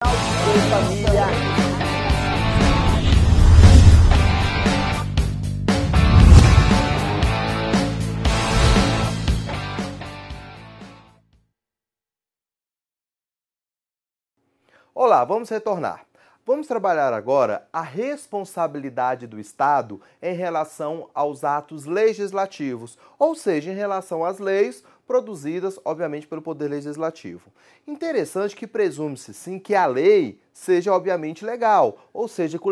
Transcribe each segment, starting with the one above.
Oi, família! Olá, vamos retornar. Vamos trabalhar agora a responsabilidade do Estado em relação aos atos legislativos, ou seja, em relação às leis produzidas, obviamente, pelo Poder Legislativo. Interessante que presume-se, sim, que a lei seja, obviamente, legal, ou seja, que o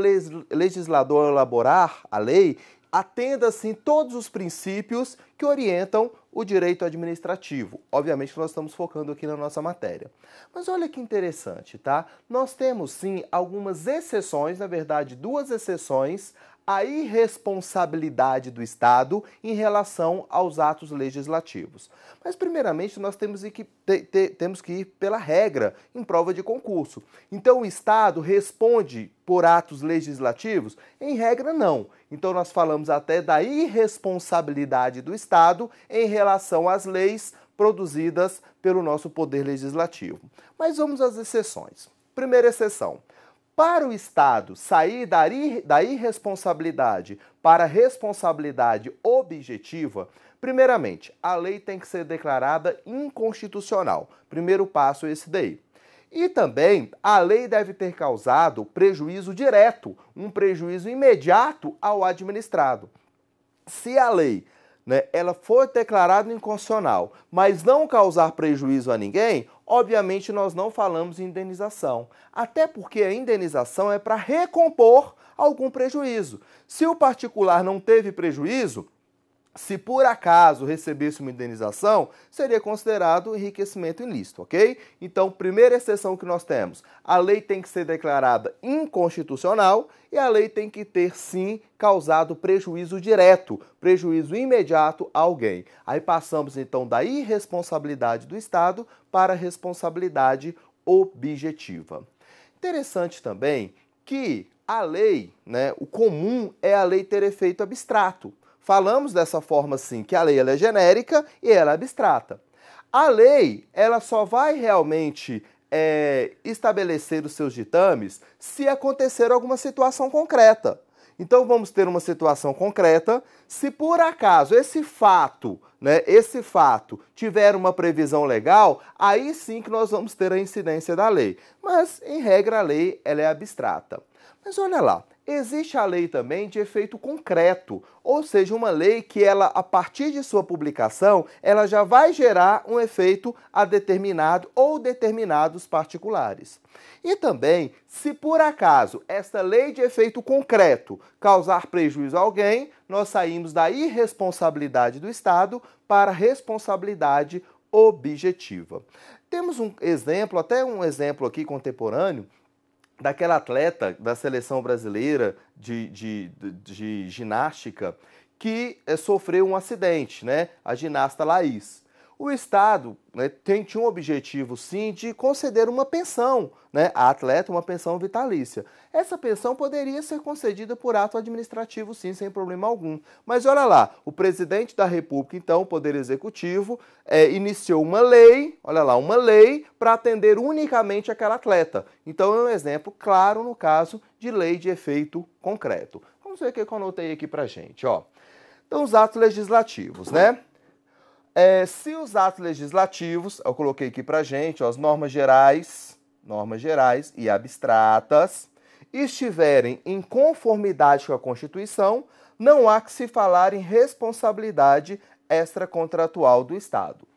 legislador, ao elaborar a lei, atenda, assim, todos os princípios que orientam o direito administrativo. Obviamente que nós estamos focando aqui na nossa matéria. Mas olha que interessante, tá? Nós temos, sim, algumas exceções, na verdade, duas exceções à irresponsabilidade do Estado em relação aos atos legislativos. Mas, primeiramente, nós temos que ir pela regra em prova de concurso. Então, o Estado responde por atos legislativos? Em regra, não. Então, nós falamos até da irresponsabilidade do Estado em relação às leis produzidas pelo nosso Poder Legislativo. Mas vamos às exceções. Primeira exceção. Para o Estado sair da irresponsabilidade para a responsabilidade objetiva, primeiramente, a lei tem que ser declarada inconstitucional. Primeiro passo é esse daí. E também a lei deve ter causado prejuízo direto, um prejuízo imediato ao administrado. Se a lei, ela for declarada inconstitucional, mas não causar prejuízo a ninguém, obviamente nós não falamos em indenização. Até porque a indenização é para recompor algum prejuízo. Se o particular não teve prejuízo, se por acaso recebesse uma indenização, seria considerado enriquecimento ilícito, ok? Então, primeira exceção que nós temos, a lei tem que ser declarada inconstitucional e a lei tem que ter, sim, causado prejuízo direto, prejuízo imediato a alguém. Aí passamos, então, da irresponsabilidade do Estado para a responsabilidade objetiva. Interessante também que a lei, o comum é a lei ter efeito abstrato. Falamos dessa forma, sim, que a lei ela é genérica e ela é abstrata. A lei ela só vai realmente estabelecer os seus ditames se acontecer alguma situação concreta. Então, vamos ter uma situação concreta. Se por acaso esse fato tiver uma previsão legal, aí sim que nós vamos ter a incidência da lei. Mas, em regra, a lei ela é abstrata. Mas olha lá, existe a lei também de efeito concreto, ou seja, uma lei que ela, a partir de sua publicação, ela já vai gerar um efeito a determinado ou determinados particulares. E também, se por acaso esta lei de efeito concreto causar prejuízo a alguém, nós saímos da irresponsabilidade do Estado para a responsabilidade objetiva. Temos um exemplo, até um exemplo aqui contemporâneo, daquela atleta da seleção brasileira de ginástica que sofreu um acidente, a ginasta Laís. O Estado tinha um objetivo, sim, de conceder uma pensão à atleta, uma pensão vitalícia. Essa pensão poderia ser concedida por ato administrativo, sim, sem problema algum. Mas olha lá, o presidente da República, então, o Poder Executivo, iniciou uma lei, olha lá, uma lei para atender unicamente aquela atleta. Então, é um exemplo claro no caso de lei de efeito concreto. Vamos ver o que eu anotei aqui pra gente, ó. Então, os atos legislativos, se os atos legislativos, eu coloquei aqui pra gente, ó, as normas gerais e abstratas, estiverem em conformidade com a Constituição, não há que se falar em responsabilidade extracontratual do Estado.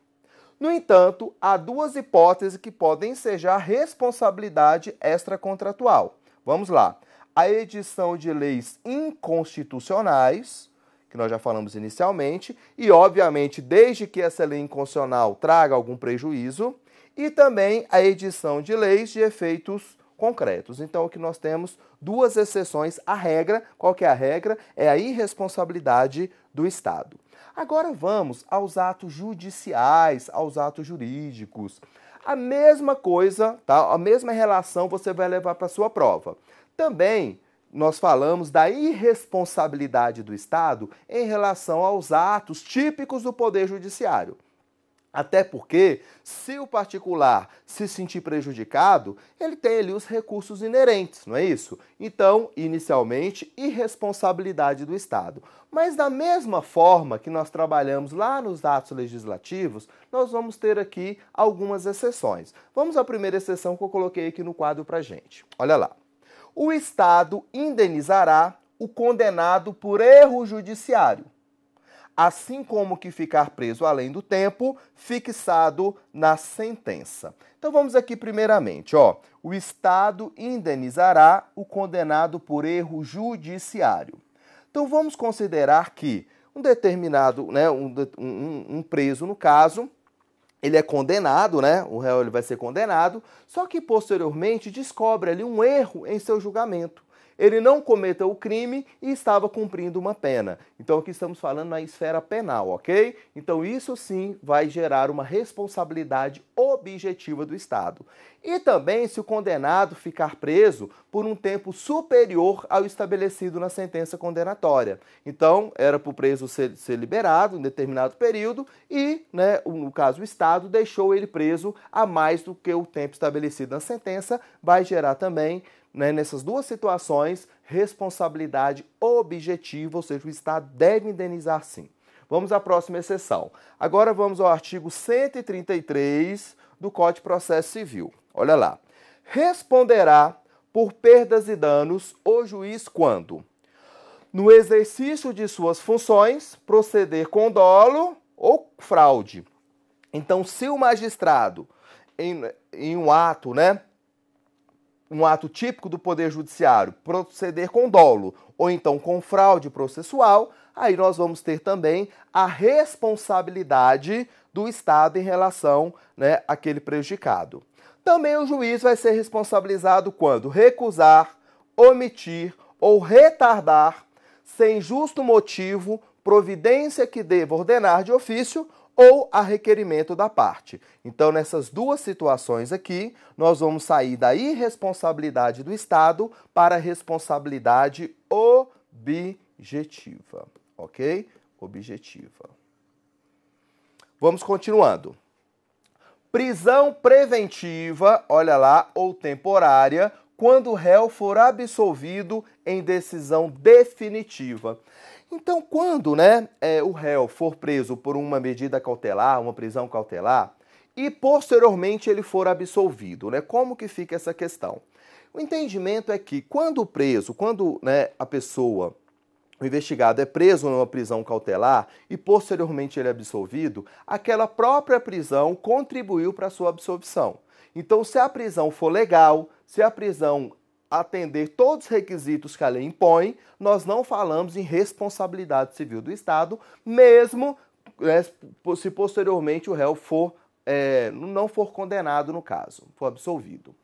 No entanto, há duas hipóteses que podem ensejar responsabilidade extracontratual. Vamos lá. A edição de leis inconstitucionais, que nós já falamos inicialmente, e, obviamente, desde que essa lei inconstitucional traga algum prejuízo, e também a edição de leis de efeitos concretos. Então, aqui nós temos duas exceções à regra. Qual que é a regra? É a irresponsabilidade do Estado. Agora vamos aos atos judiciais, aos atos jurídicos. A mesma coisa, tá? A mesma relação você vai levar para a sua prova. Também nós falamos da irresponsabilidade do Estado em relação aos atos típicos do Poder Judiciário. Até porque, se o particular se sentir prejudicado, ele tem ali os recursos inerentes, não é isso? Então, inicialmente, irresponsabilidade do Estado. Mas da mesma forma que nós trabalhamos lá nos atos legislativos, nós vamos ter aqui algumas exceções. Vamos à primeira exceção que eu coloquei aqui no quadro para gente. Olha lá. O Estado indenizará o condenado por erro judiciário, assim como que ficar preso além do tempo fixado na sentença. Então vamos aqui primeiramente, ó. O Estado indenizará o condenado por erro judiciário. Então vamos considerar que um determinado, né, um preso no caso, ele é condenado, né? O réu ele vai ser condenado, só que posteriormente descobre ali um erro em seu julgamento. Ele não cometeu o crime e estava cumprindo uma pena. Então aqui estamos falando na esfera penal, ok? Então isso sim vai gerar uma responsabilidade objetiva do Estado. E também se o condenado ficar preso por um tempo superior ao estabelecido na sentença condenatória. Então era para o preso ser liberado em determinado período e, né, no caso o Estado deixou ele preso a mais do que o tempo estabelecido na sentença, vai gerar também, né, nessas duas situações, responsabilidade objetiva, ou seja, o Estado deve indenizar sim. Vamos à próxima exceção. Agora vamos ao artigo 133 do Código de Processo Civil. Olha lá. Responderá por perdas e danos o juiz quando, no exercício de suas funções, proceder com dolo ou fraude. Então, se o magistrado, em um ato, né, um ato típico do Poder Judiciário, proceder com dolo ou então com fraude processual, aí nós vamos ter também a responsabilidade do Estado em relação, né, àquele prejudicado. Também o juiz vai ser responsabilizado quando recusar, omitir ou retardar, sem justo motivo, providência que deva ordenar de ofício ou a requerimento da parte. Então, nessas duas situações aqui, nós vamos sair da irresponsabilidade do Estado para a responsabilidade objetiva, ok? Objetiva. Vamos continuando. Prisão preventiva, olha lá, ou temporária, quando o réu for absolvido em decisão definitiva. Então, quando, né, o réu for preso por uma medida cautelar, uma prisão cautelar, e posteriormente ele for absolvido, né, como que fica essa questão? O entendimento é que quando o preso, né, a pessoa, o investigado é preso numa prisão cautelar e posteriormente ele é absolvido, aquela própria prisão contribuiu para a sua absolvição. Então, se a prisão for legal, se a prisão atender todos os requisitos que a lei impõe, nós não falamos em responsabilidade civil do Estado, mesmo, né, se posteriormente o réu não for condenado no caso, for absolvido.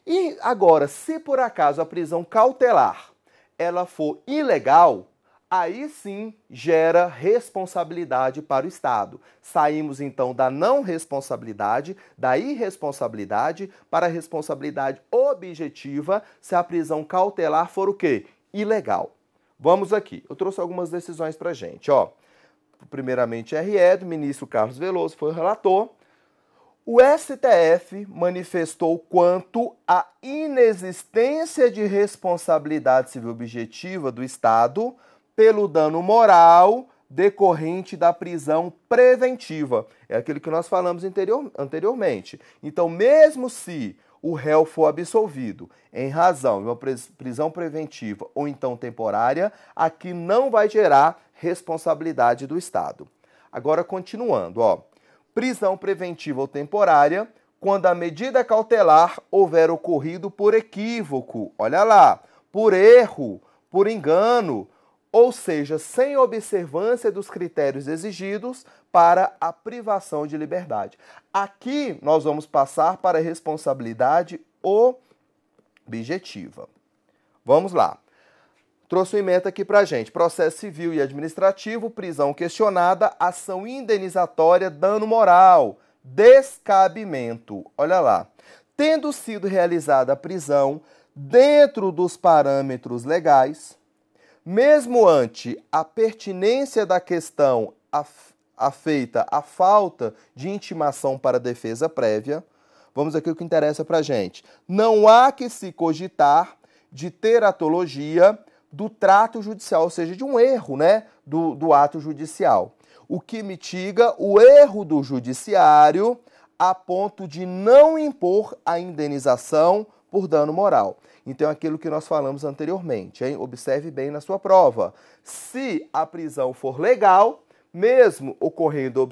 E agora, se por acaso a prisão cautelar ela for ilegal, aí sim gera responsabilidade para o Estado. Saímos então da não responsabilidade, da irresponsabilidade para a responsabilidade objetiva se a prisão cautelar for o quê? Ilegal. Vamos aqui. Eu trouxe algumas decisões para a gente. Ó. Primeiramente, RE, do ministro Carlos Veloso, foi o relator. O STF manifestou quanto à inexistência de responsabilidade civil objetiva do Estado pelo dano moral decorrente da prisão preventiva. É aquilo que nós falamos anteriormente. Então, mesmo se o réu for absolvido em razão de uma prisão preventiva ou então temporária, aqui não vai gerar responsabilidade do Estado. Agora, continuando, ó. Prisão preventiva ou temporária, quando a medida cautelar houver ocorrido por equívoco, olha lá, por erro, por engano, ou seja, sem observância dos critérios exigidos para a privação de liberdade. Aqui nós vamos passar para a responsabilidade objetiva. Vamos lá. Trouxe uma ementa aqui pra gente. Processo civil e administrativo, prisão questionada, ação indenizatória, dano moral, descabimento. Olha lá. Tendo sido realizada a prisão dentro dos parâmetros legais, mesmo ante a pertinência da questão afeita a falta de intimação para defesa prévia. Vamos aqui o que interessa para a gente. Não há que se cogitar de teratologia do trato judicial, ou seja, de um erro, né, do ato judicial. O que mitiga o erro do judiciário a ponto de não impor a indenização por dano moral. Então, aquilo que nós falamos anteriormente, hein? Observe bem na sua prova. Se a prisão for legal, mesmo ocorrendo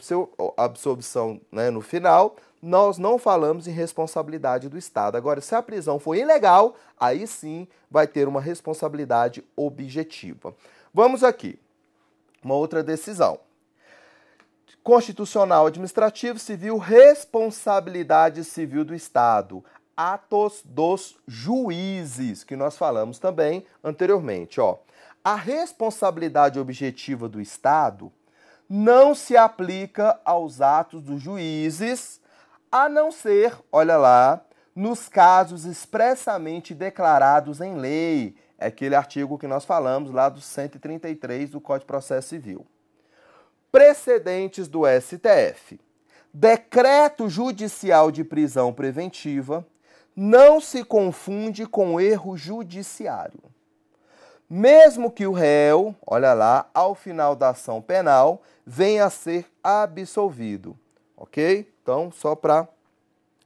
absolvição, né, no final, nós não falamos em responsabilidade do Estado. Agora, se a prisão for ilegal, aí sim vai ter uma responsabilidade objetiva. Vamos aqui. Uma outra decisão. Constitucional, administrativo, civil, responsabilidade civil do Estado. Atos dos juízes, que nós falamos também anteriormente. Ó. A responsabilidade objetiva do Estado não se aplica aos atos dos juízes, a não ser, olha lá, nos casos expressamente declarados em lei. É aquele artigo que nós falamos lá do 133 do Código de Processo Civil. Precedentes do STF. Decreto judicial de prisão preventiva não se confunde com erro judiciário. Mesmo que o réu, olha lá, ao final da ação penal, venha a ser absolvido. Ok? Então, só para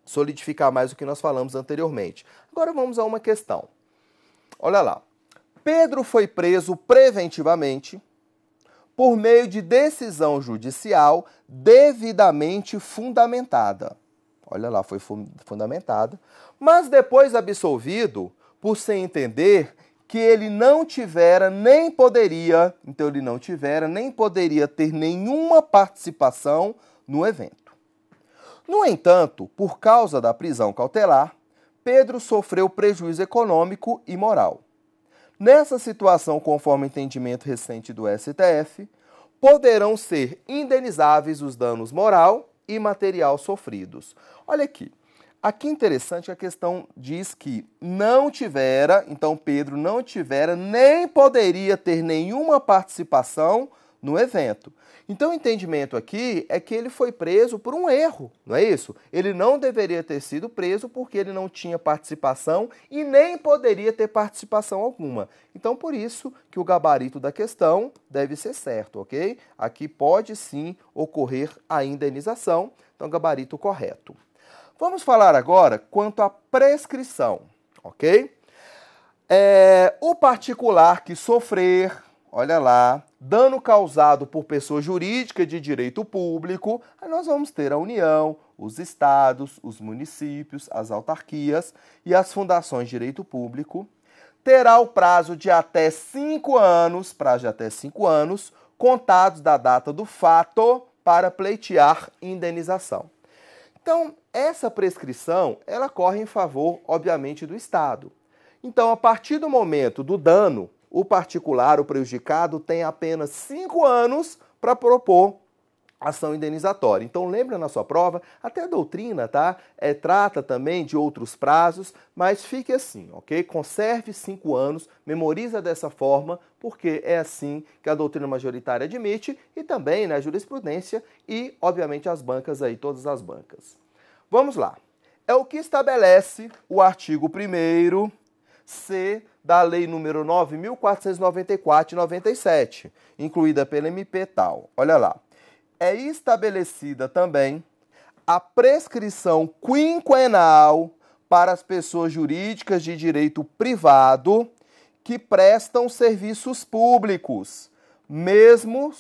solidificar mais o que nós falamos anteriormente. Agora vamos a uma questão. Olha lá. Pedro foi preso preventivamente por meio de decisão judicial devidamente fundamentada. Olha lá, foi fundamentada. Mas depois absolvido por se entender que ele não tivera nem poderia, então ele não tivera nem poderia ter nenhuma participação no evento. No entanto, por causa da prisão cautelar, Pedro sofreu prejuízo econômico e moral. Nessa situação, conforme o entendimento recente do STF, poderão ser indenizáveis os danos moral e material sofridos. Olha aqui. Aqui interessante, a questão diz que não tivera, então Pedro não tivera, nem poderia ter nenhuma participação no evento. Então o entendimento aqui é que ele foi preso por um erro, não é isso? Ele não deveria ter sido preso porque ele não tinha participação e nem poderia ter participação alguma. Então por isso que o gabarito da questão deve ser certo, ok? Aqui pode sim ocorrer a indenização, então gabarito correto. Vamos falar agora quanto à prescrição, ok? O particular que sofrer, olha lá, dano causado por pessoa jurídica de direito público, aí nós vamos ter a União, os estados, os municípios, as autarquias e as fundações de direito público, terá o prazo de até 5 anos, contados da data do fato para pleitear indenização. Então, essa prescrição, ela corre em favor, obviamente, do Estado. Então, a partir do momento do dano, o particular, o prejudicado, tem apenas 5 anos para propor ação indenizatória. Então, lembra na sua prova, até a doutrina, tá? Trata também de outros prazos, mas fique assim, ok? Conserve 5 anos, memoriza dessa forma, porque é assim que a doutrina majoritária admite e também na jurisprudência e, obviamente, as bancas aí, todas as bancas. Vamos lá. É o que estabelece o artigo 1º C da Lei número 9.494 de 97, incluída pela MP tal. Olha lá. É estabelecida também a prescrição quinquenal para as pessoas jurídicas de direito privado que prestam serviços públicos, mesmo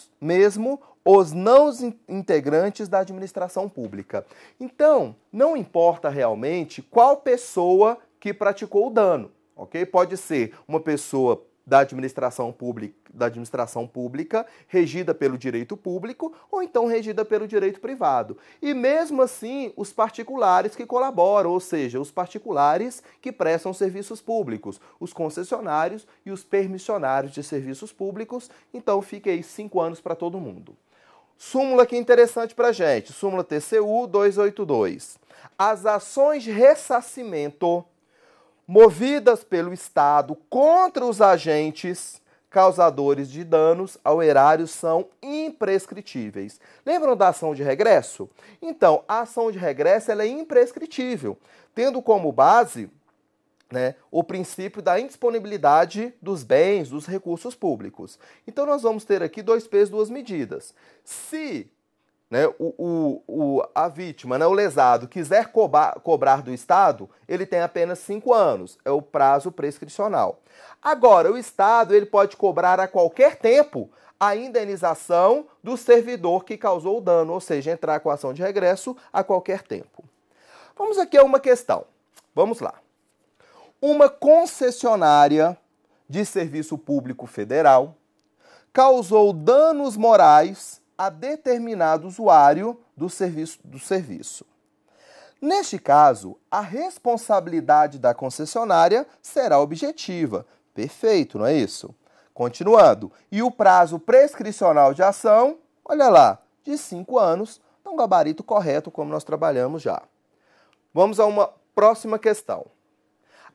os não integrantes da administração pública. Então, não importa realmente qual pessoa que praticou o dano. Ok? Pode ser uma pessoa da administração pública, regida pelo direito público, ou então regida pelo direito privado. E mesmo assim, os particulares que colaboram, ou seja, os particulares que prestam serviços públicos, os concessionários e os permissionários de serviços públicos. Então, fique aí 5 anos para todo mundo. Súmula que interessante para a gente, súmula TCU 282. As ações de ressarcimento movidas pelo Estado contra os agentes causadores de danos ao erário são imprescritíveis. Lembram da ação de regresso? Então, a ação de regresso ela é imprescritível, tendo como base, né, o princípio da indisponibilidade dos bens, dos recursos públicos. Então, nós vamos ter aqui dois pesos, duas medidas. Se, né, a vítima, né, o lesado, quiser cobrar do Estado, ele tem apenas 5 anos, é o prazo prescricional. Agora, o Estado ele pode cobrar a qualquer tempo a indenização do servidor que causou o dano, ou seja, entrar com a ação de regresso a qualquer tempo. Vamos aqui a uma questão. Vamos lá. Uma concessionária de serviço público federal causou danos morais a determinado usuário do serviço. Neste caso, a responsabilidade da concessionária será objetiva. Perfeito, não é isso? Continuando. E o prazo prescricional de ação, olha lá, de 5 anos, é um gabarito correto, como nós trabalhamos já. Vamos a uma próxima questão.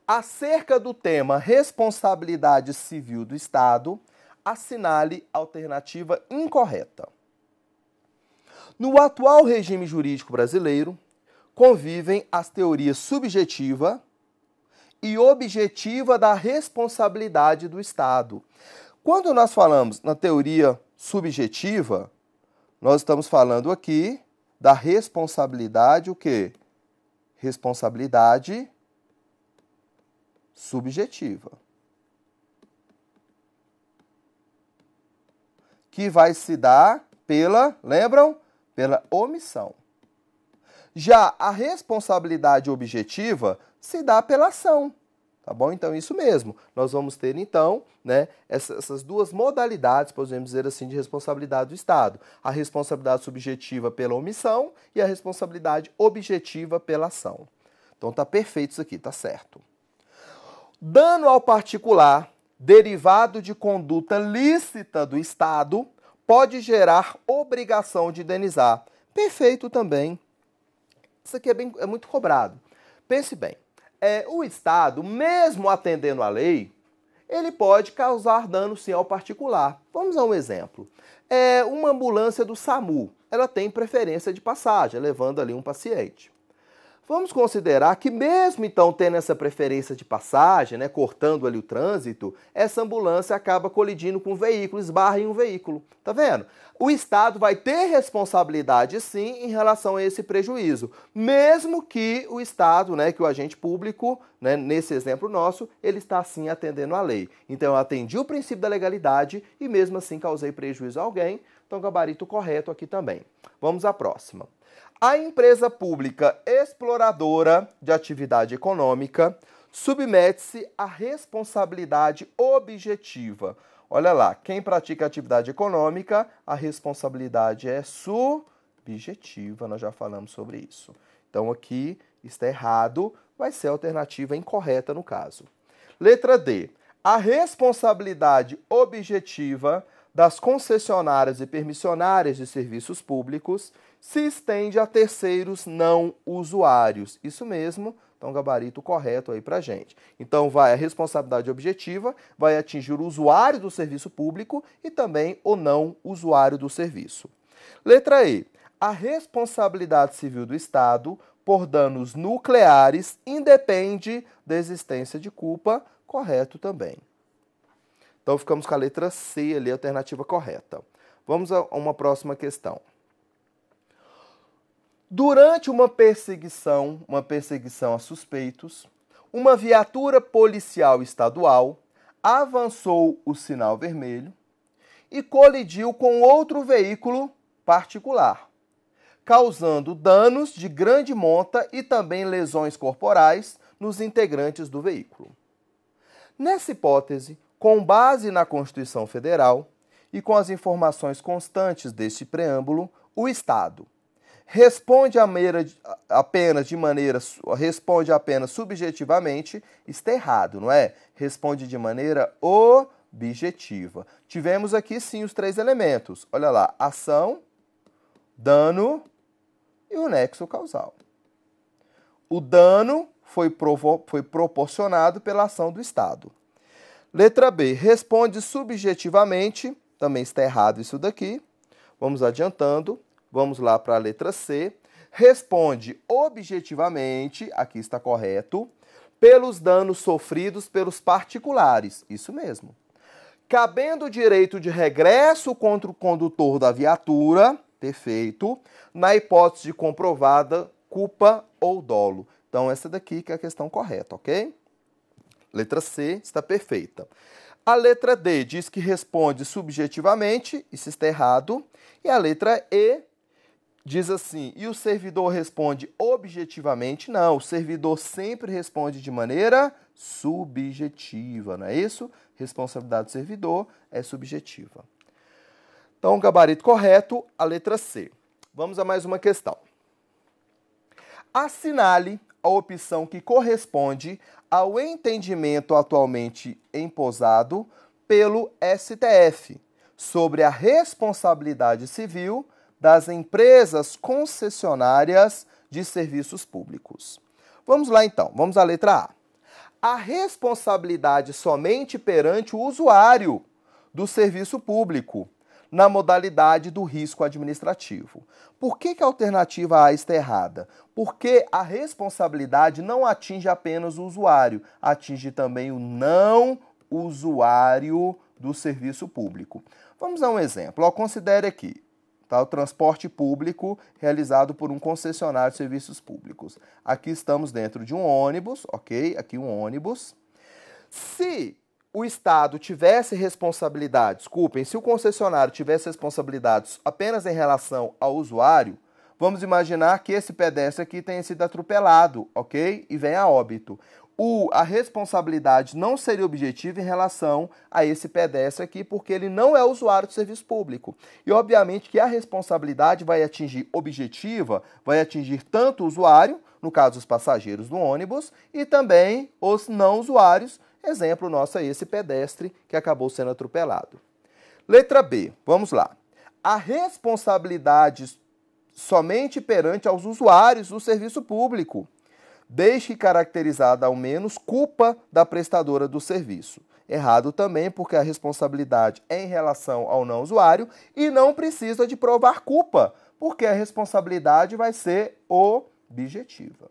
Acerca do tema responsabilidade civil do Estado, assinale a alternativa incorreta. No atual regime jurídico brasileiro, convivem as teorias subjetiva e objetiva da responsabilidade do Estado. Quando nós falamos na teoria subjetiva, nós estamos falando aqui da responsabilidade, o quê? Responsabilidade subjetiva. Que vai se dar pela, lembram? Pela omissão. Já a responsabilidade objetiva se dá pela ação, tá bom? Então, isso mesmo. Nós vamos ter, então, né, essas duas modalidades, podemos dizer assim, de responsabilidade do Estado. A responsabilidade subjetiva pela omissão e a responsabilidade objetiva pela ação. Então, tá perfeito isso aqui, tá certo. Dano ao particular derivado de conduta lícita do Estado pode gerar obrigação de indenizar. Perfeito também. Isso aqui é muito cobrado. Pense bem, o Estado, mesmo atendendo à lei, ele pode causar dano sim ao particular. Vamos a um exemplo. Uma ambulância do SAMU, ela tem preferência de passagem, levando ali um paciente. Vamos considerar que mesmo então tendo essa preferência de passagem, né, cortando ali o trânsito, essa ambulância acaba colidindo com um veículo, esbarra em um veículo. Tá vendo? O Estado vai ter responsabilidade sim em relação a esse prejuízo, mesmo que o Estado, né, que o agente público, né, nesse exemplo nosso, ele está sim atendendo à lei. Então eu atendi o princípio da legalidade e mesmo assim causei prejuízo a alguém, então gabarito correto aqui também. Vamos à próxima. A empresa pública exploradora de atividade econômica submete-se à responsabilidade objetiva. Olha lá, quem pratica atividade econômica, a responsabilidade é subjetiva, nós já falamos sobre isso. Então aqui está errado, vai ser a alternativa incorreta no caso. Letra D. A responsabilidade objetiva das concessionárias e permissionárias de serviços públicos se estende a terceiros não usuários. Isso mesmo, então gabarito correto aí pra gente. Então a responsabilidade objetiva vai atingir o usuário do serviço público e também o não usuário do serviço. Letra E. A responsabilidade civil do Estado por danos nucleares independe da existência de culpa. Correto também. Então, ficamos com a letra C ali, a alternativa correta. Vamos a uma próxima questão. Durante uma perseguição a suspeitos, uma viatura policial estadual avançou o sinal vermelho e colidiu com outro veículo particular, causando danos de grande monta e também lesões corporais nos integrantes do veículo. Nessa hipótese, com base na Constituição Federal e com as informações constantes deste preâmbulo, o Estado responde apenas subjetivamente, está errado, não é? Responde de maneira objetiva. Tivemos aqui sim os 3 elementos. Olha lá, ação, dano e o nexo causal. O dano foi proporcionado pela ação do Estado. Letra B, responde subjetivamente, também está errado isso daqui. Vamos adiantando, vamos lá para a letra C. Responde objetivamente, aqui está correto, pelos danos sofridos pelos particulares, isso mesmo. Cabendo o direito de regresso contra o condutor da viatura, perfeito, na hipótese de comprovada culpa ou dolo. Então, essa daqui que é a questão correta, ok? Letra C está perfeita. A letra D diz que responde subjetivamente, isso está errado. E a letra E diz assim, e o servidor responde objetivamente? Não, o servidor sempre responde de maneira subjetiva, não é isso? Responsabilidade do servidor é subjetiva. Então, gabarito correto, a letra C. Vamos a mais uma questão. Assinale a opção que corresponde ao entendimento atualmente empossado pelo STF sobre a responsabilidade civil das empresas concessionárias de serviços públicos. Vamos lá então, vamos à letra A. A responsabilidade somente perante o usuário do serviço público, na modalidade do risco administrativo. Por que a alternativa A está errada? Porque a responsabilidade não atinge apenas o usuário, atinge também o não usuário do serviço público. Vamos dar um exemplo. Considere aqui, tá, o transporte público realizado por um concessionário de serviços públicos. Aqui estamos dentro de um ônibus, ok? Aqui um ônibus. Se o Estado tivesse responsabilidade, desculpem, se o concessionário tivesse responsabilidades apenas em relação ao usuário, vamos imaginar que esse pedestre aqui tenha sido atropelado, ok? E venha a óbito. A responsabilidade não seria objetiva em relação a esse pedestre aqui, porque ele não é usuário do serviço público. E, obviamente, que a responsabilidade vai atingir objetiva, vai atingir tanto o usuário, no caso os passageiros do ônibus, e também os não usuários. Exemplo nosso é esse pedestre que acabou sendo atropelado. Letra B, vamos lá. A responsabilidade somente perante aos usuários do serviço público, desde que caracterizada ao menos culpa da prestadora do serviço. Errado também, porque a responsabilidade é em relação ao não usuário e não precisa de provar culpa, porque a responsabilidade vai ser objetiva.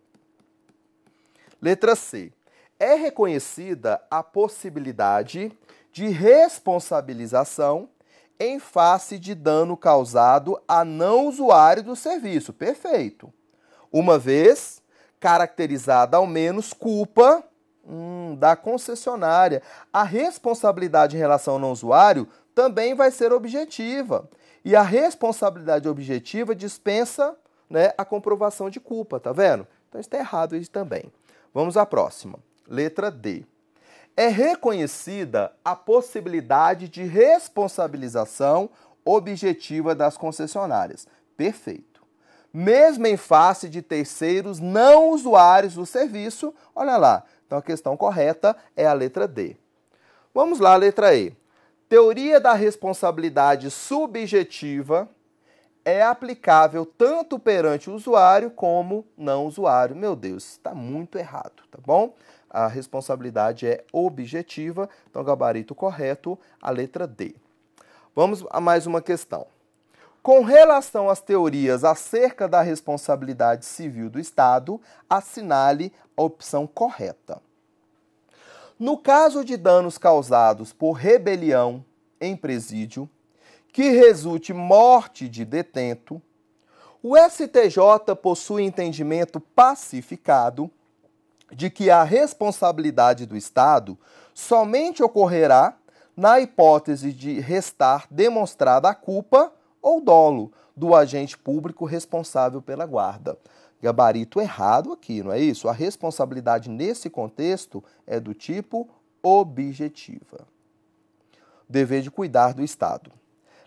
Letra C. É reconhecida a possibilidade de responsabilização em face de dano causado a não usuário do serviço. Perfeito. Uma vez caracterizada ao menos culpa da concessionária. A responsabilidade em relação ao não usuário também vai ser objetiva. E a responsabilidade objetiva dispensa, né, a comprovação de culpa, tá vendo? Então está errado isso também. Vamos à próxima. Letra D. É reconhecida a possibilidade de responsabilização objetiva das concessionárias. Perfeito. Mesmo em face de terceiros não usuários do serviço, olha lá. Então a questão correta é a letra D. Vamos lá, letra E. Teoria da responsabilidade subjetiva é aplicável tanto perante o usuário como não usuário. Meu Deus, está muito errado, tá bom? A responsabilidade é objetiva, então gabarito correto, a letra D. Vamos a mais uma questão. Com relação às teorias acerca da responsabilidade civil do Estado, assinale a opção correta. No caso de danos causados por rebelião em presídio, que resulte morte de detento, o STJ possui entendimento pacificado de que a responsabilidade do Estado somente ocorrerá na hipótese de restar demonstrada a culpa ou dolo do agente público responsável pela guarda. Gabarito errado aqui, não é isso? A responsabilidade nesse contexto é do tipo objetiva. Dever de cuidar do Estado.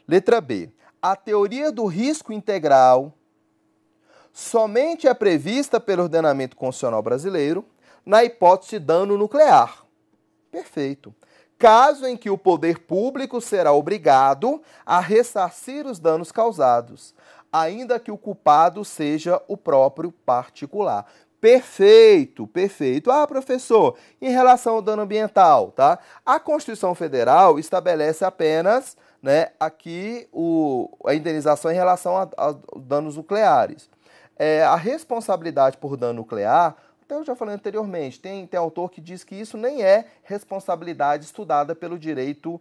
Letra B. A teoria do risco integral somente é prevista pelo ordenamento constitucional brasileiro na hipótese de dano nuclear. Perfeito. Caso em que o poder público será obrigado a ressarcir os danos causados, ainda que o culpado seja o próprio particular. Perfeito, perfeito. Ah, professor, em relação ao dano ambiental, tá? A Constituição Federal estabelece apenas, né, aqui a indenização em relação a danos nucleares. A responsabilidade por dano nuclear, até eu já falei anteriormente, tem autor que diz que isso nem é responsabilidade estudada pelo direito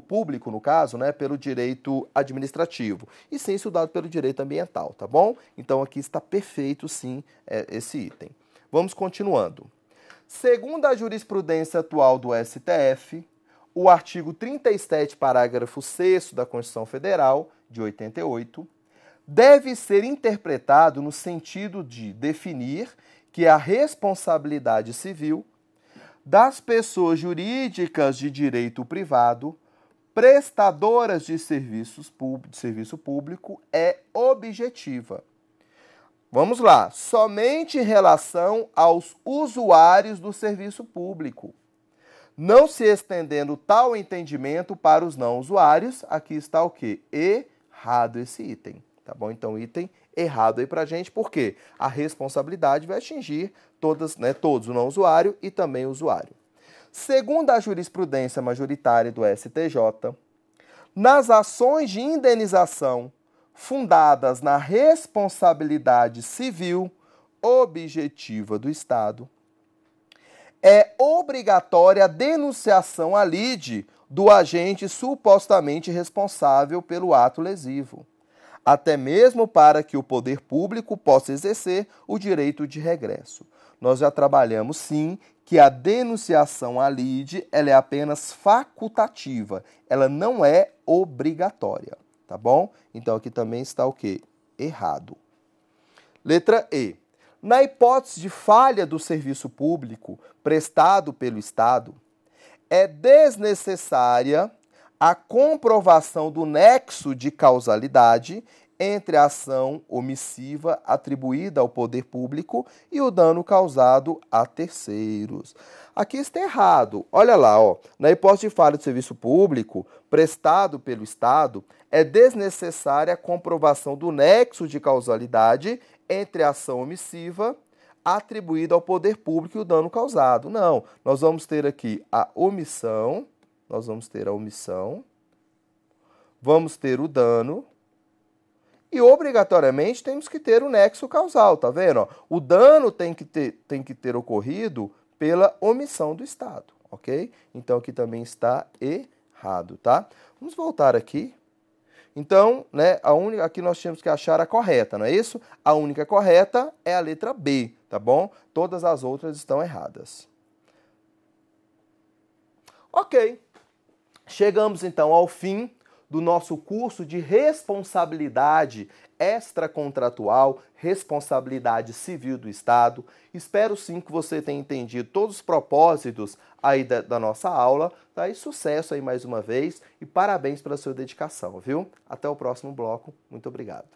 público, no caso, né, pelo direito administrativo, e sim estudado pelo direito ambiental, tá bom? Então aqui está perfeito, sim, esse item. Vamos continuando. Segundo a jurisprudência atual do STF, o artigo 37, parágrafo 6º da Constituição Federal, de 88, deve ser interpretado no sentido de definir que a responsabilidade civil das pessoas jurídicas de direito privado prestadoras de serviço público é objetiva. Vamos lá, somente em relação aos usuários do serviço público, não se estendendo tal entendimento para os não usuários. Aqui está o quê? Errado esse item. Tá bom? Então, item errado aí pra gente, porque a responsabilidade vai atingir todos, o não usuário e também o usuário. Segundo a jurisprudência majoritária do STJ, nas ações de indenização fundadas na responsabilidade civil objetiva do Estado, é obrigatória a denunciação à lide do agente supostamente responsável pelo ato lesivo, até mesmo para que o poder público possa exercer o direito de regresso. Nós já trabalhamos, sim, que a denunciação à lide ela é apenas facultativa, ela não é obrigatória, tá bom? Então aqui também está o quê? Errado. Letra E. Na hipótese de falha do serviço público prestado pelo Estado, é desnecessária a comprovação do nexo de causalidade entre a ação omissiva atribuída ao poder público e o dano causado a terceiros. Aqui está errado. Olha lá, ó. Na hipótese de falha do serviço público prestado pelo Estado, é desnecessária a comprovação do nexo de causalidade entre a ação omissiva atribuída ao poder público e o dano causado. Não, nós vamos ter aqui a omissão, vamos ter o dano e obrigatoriamente temos que ter o nexo causal, tá vendo? O dano tem que ter ocorrido pela omissão do Estado, ok? Então aqui também está errado, tá? Vamos voltar aqui. Então, né, aqui nós temos que achar a correta, não é isso? A única correta é a letra B, tá bom? Todas as outras estão erradas. Ok. Chegamos então ao fim do nosso curso de responsabilidade extracontratual, responsabilidade civil do Estado. Espero sim que você tenha entendido todos os propósitos aí da nossa aula, tá? E sucesso aí mais uma vez e parabéns pela sua dedicação, viu? Até o próximo bloco. Muito obrigado.